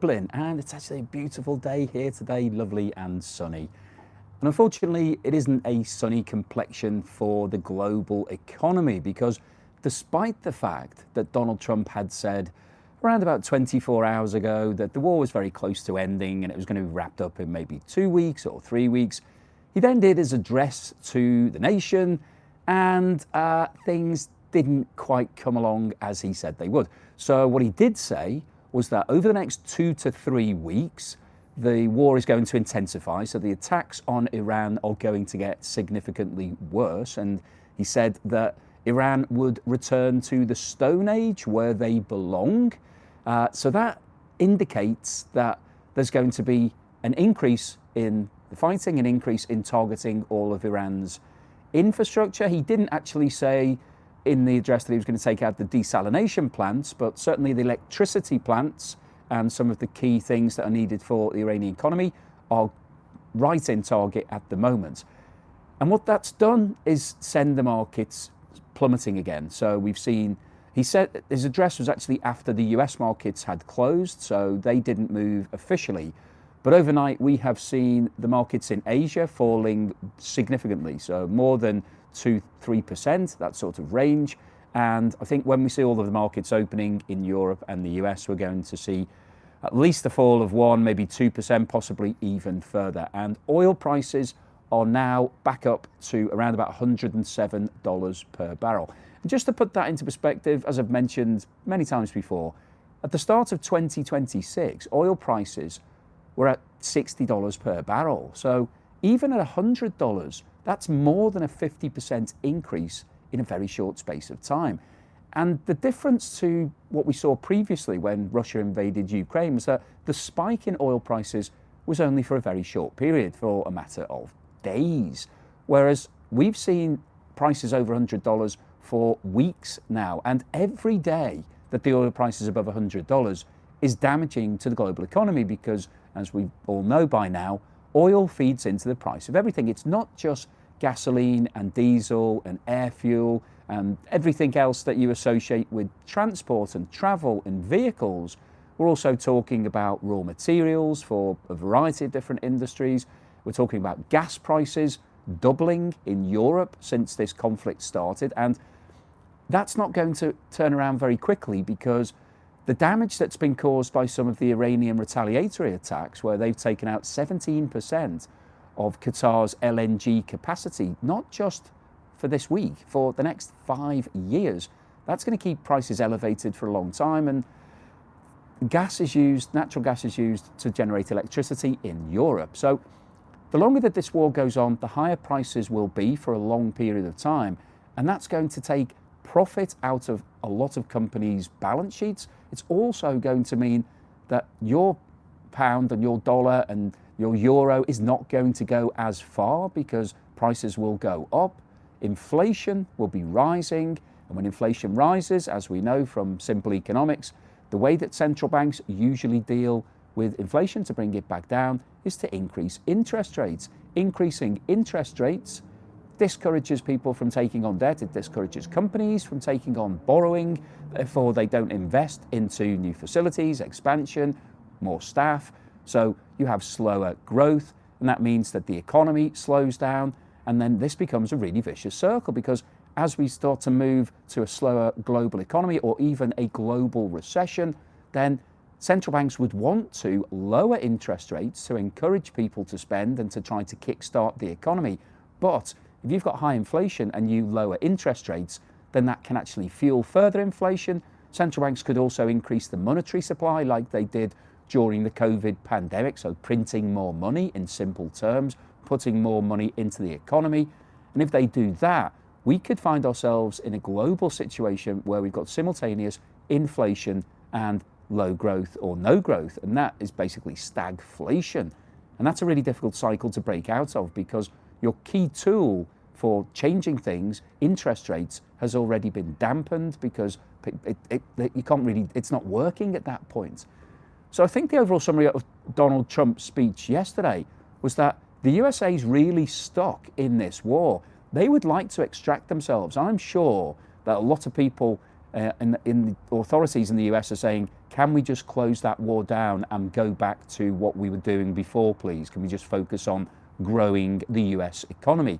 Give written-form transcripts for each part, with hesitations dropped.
Dublin, and it's actually a beautiful day here today, lovely and sunny. And unfortunately, it isn't a sunny complexion for the global economy, because despite the fact that Donald Trump had said around about 24 hours ago that the war was very close to ending and it was going to be wrapped up in maybe 2 weeks or 3 weeks, he then did his address to the nation, and things didn't quite come along as he said they would. So what he did say was that over the next 2 to 3 weeks, the war is going to intensify. So the attacks on Iran are going to get significantly worse. And he said that Iran would return to the Stone Age where they belong. So that indicates that there's going to be an increase in the fighting, an increase in targeting all of Iran's infrastructure. He didn't actually say in the address that he was going to take out the desalination plants, but certainly the electricity plants and some of the key things that are needed for the Iranian economy are right in target at the moment. And what that's done is send the markets plummeting again. So we've seen, he said his address was actually after the US markets had closed, so they didn't move officially. But overnight, we have seen the markets in Asia falling significantly, so more than 2-3%, that sort of range. And I think when we see all of the markets opening in Europe and the US, we're going to see at least a fall of 1, maybe 2%, possibly even further. And oil prices are now back up to around about $107 per barrel. And just to put that into perspective, as I've mentioned many times before, at the start of 2026, oil prices were at $60 per barrel. So even at $100, that's more than a 50% increase in a very short space of time. And the difference to what we saw previously when Russia invaded Ukraine was that the spike in oil prices was only for a very short period, for a matter of days. Whereas we've seen prices over $100 for weeks now. And every day that the oil price is above $100 is damaging to the global economy, because, as we all know by now, oil feeds into the price of everything. It's not just gasoline and diesel and air fuel and everything else that you associate with transport and travel and vehicles. We're also talking about raw materials for a variety of different industries. We're talking about gas prices doubling in Europe since this conflict started. And that's not going to turn around very quickly, because the damage that's been caused by some of the Iranian retaliatory attacks, where they've taken out 17% of Qatar's LNG capacity, not just for this week, for the next 5 years, that's going to keep prices elevated for a long time. And gas is used, natural gas is used to generate electricity in Europe. So the longer that this war goes on, the higher prices will be for a long period of time. And that's going to take profit out of a lot of companies' balance sheets. It's also going to mean that your pound and your dollar and your euro is not going to go as far, because prices will go up. Inflation will be rising. And when inflation rises, as we know from simple economics, the way that central banks usually deal with inflation to bring it back down is to increase interest rates. Increasing interest rates discourages people from taking on debt. It discourages companies from taking on borrowing. Therefore, they don't invest into new facilities, expansion, more staff. So you have slower growth, and that means that the economy slows down. And then this becomes a really vicious circle, because as we start to move to a slower global economy or even a global recession, then central banks would want to lower interest rates to encourage people to spend and to try to kickstart the economy. But if you've got high inflation and you lower interest rates, then that can actually fuel further inflation. Central banks could also increase the monetary supply like they did during the COVID pandemic, so printing more money in simple terms, putting more money into the economy. And if they do that, we could find ourselves in a global situation where we've got simultaneous inflation and low growth or no growth, and that is basically stagflation. And that's a really difficult cycle to break out of, because your key tool for changing things, interest rates, has already been dampened, because you can't really, it's not working at that point. So I think the overall summary of Donald Trump's speech yesterday was that the USA is really stuck in this war. They would like to extract themselves. I'm sure that a lot of people in the authorities in the US are saying, can we just close that war down and go back to what we were doing before, please? Can we just focus on growing the US economy?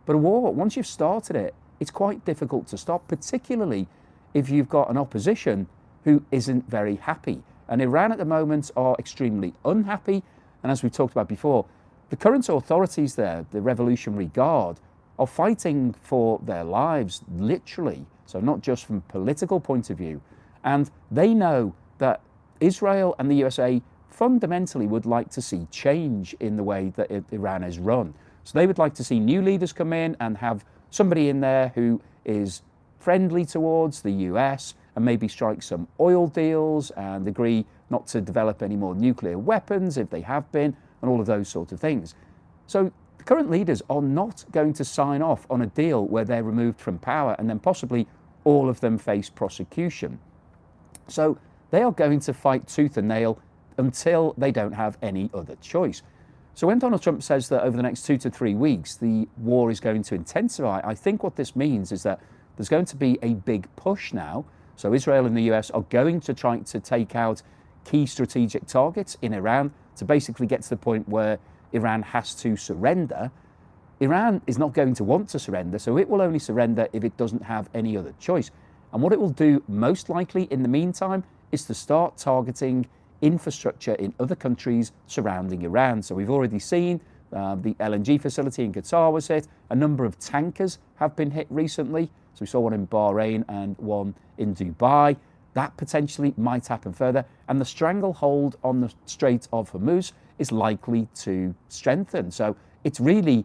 But a war, once you've started it, it's quite difficult to stop, particularly if you've got an opposition who isn't very happy. And Iran at the moment are extremely unhappy. And as we talked about before, the current authorities there, the Revolutionary Guard, are fighting for their lives, literally. So not just from a political point of view. And they know that Israel and the USA fundamentally would like to see change in the way that Iran is run. So they would like to see new leaders come in and have somebody in there who is friendly towards the US and maybe strike some oil deals and agree not to develop any more nuclear weapons if they have been, and all of those sorts of things. So the current leaders are not going to sign off on a deal where they're removed from power and then possibly all of them face prosecution. So they are going to fight tooth and nail until they don't have any other choice. So when Donald Trump says that over the next 2 to 3 weeks, the war is going to intensify, I think what this means is that there's going to be a big push now. So Israel and the US are going to try to take out key strategic targets in Iran to basically get to the point where Iran has to surrender. Iran is not going to want to surrender, so it will only surrender if it doesn't have any other choice. And what it will do most likely in the meantime is to start targeting infrastructure in other countries surrounding Iran. So we've already seen the LNG facility in Qatar was hit. A number of tankers have been hit recently. So we saw one in Bahrain and one in Dubai. That potentially might happen further. And the stranglehold on the Strait of Hormuz is likely to strengthen. So it's really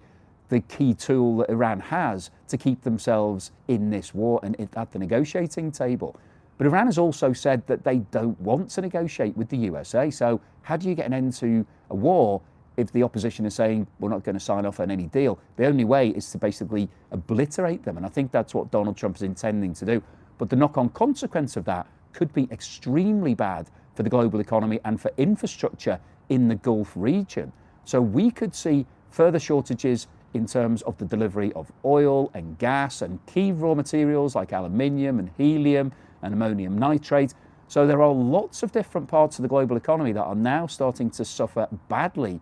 the key tool that Iran has to keep themselves in this war and at the negotiating table. But Iran has also said that they don't want to negotiate with the USA. So how do you get an end to a war if the opposition is saying we're not going to sign off on any deal? The only way is to basically obliterate them. And I think that's what Donald Trump is intending to do. But the knock-on consequence of that could be extremely bad for the global economy and for infrastructure in the Gulf region. So we could see further shortages in terms of the delivery of oil and gas and key raw materials like aluminium and helium and ammonium nitrate. So there are lots of different parts of the global economy that are now starting to suffer badly.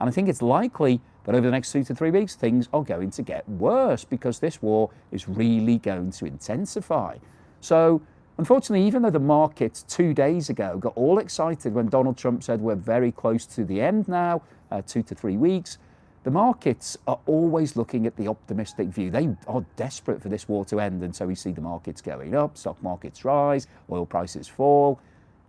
And I think it's likely that over the next 2 to 3 weeks, things are going to get worse because this war is really going to intensify. So unfortunately, even though the markets 2 days ago got all excited when Donald Trump said we're very close to the end now, 2 to 3 weeks, the markets are always looking at the optimistic view. They are desperate for this war to end, and so we see the markets going up, stock markets rise, oil prices fall,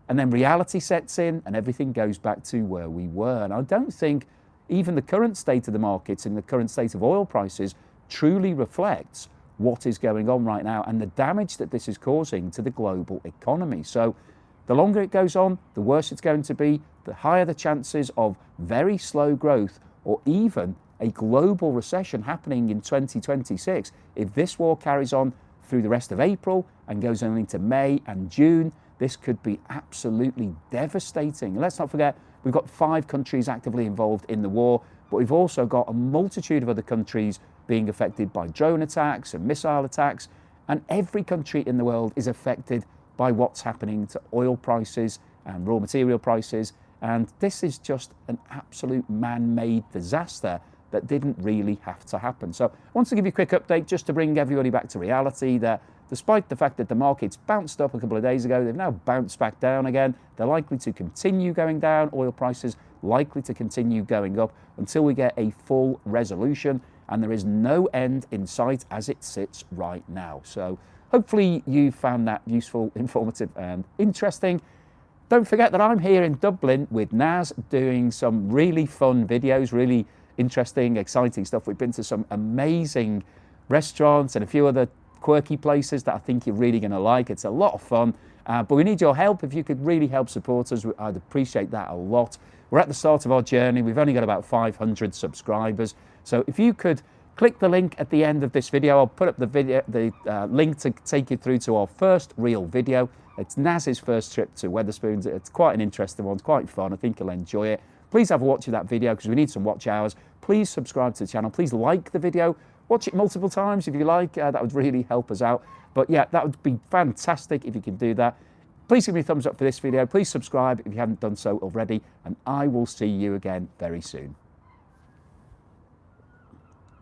and then reality sets in and everything goes back to where we were. And I don't think even the current state of the markets and the current state of oil prices truly reflects what is going on right now and the damage that this is causing to the global economy. So the longer it goes on, the worse it's going to be, the higher the chances of very slow growth or even a global recession happening in 2026. If this war carries on through the rest of April and goes on into May and June, this could be absolutely devastating. Let's not forget, we've got 5 countries actively involved in the war, but we've also got a multitude of other countries being affected by drone attacks and missile attacks, and every country in the world is affected by what's happening to oil prices and raw material prices. And this is just an absolute man-made disaster that didn't really have to happen. So I want to give you a quick update just to bring everybody back to reality that despite the fact that the markets bounced up a couple of days ago, they've now bounced back down again. They're likely to continue going down. Oil prices likely to continue going up until we get a full resolution. And there is no end in sight as it sits right now. So hopefully you found that useful, informative and interesting. Don't forget that I'm here in Dublin with Naz doing some really fun videos, really interesting, exciting stuff. We've been to some amazing restaurants and a few other quirky places that I think you're really going to like. It's a lot of fun, but we need your help. If you could really help support us, I'd appreciate that a lot. We're at the start of our journey. We've only got about 500 subscribers. So if you could click the link at the end of this video, I'll put up the link to take you through to our first real video. It's Naz's first trip to Wetherspoons. It's quite an interesting one. It's quite fun. I think you'll enjoy it. Please have a watch of that video because we need some watch hours. Please subscribe to the channel. Please like the video. Watch it multiple times if you like. That would really help us out. But yeah, that would be fantastic if you can do that. Please give me a thumbs up for this video. Please subscribe if you haven't done so already, and I will see you again very soon.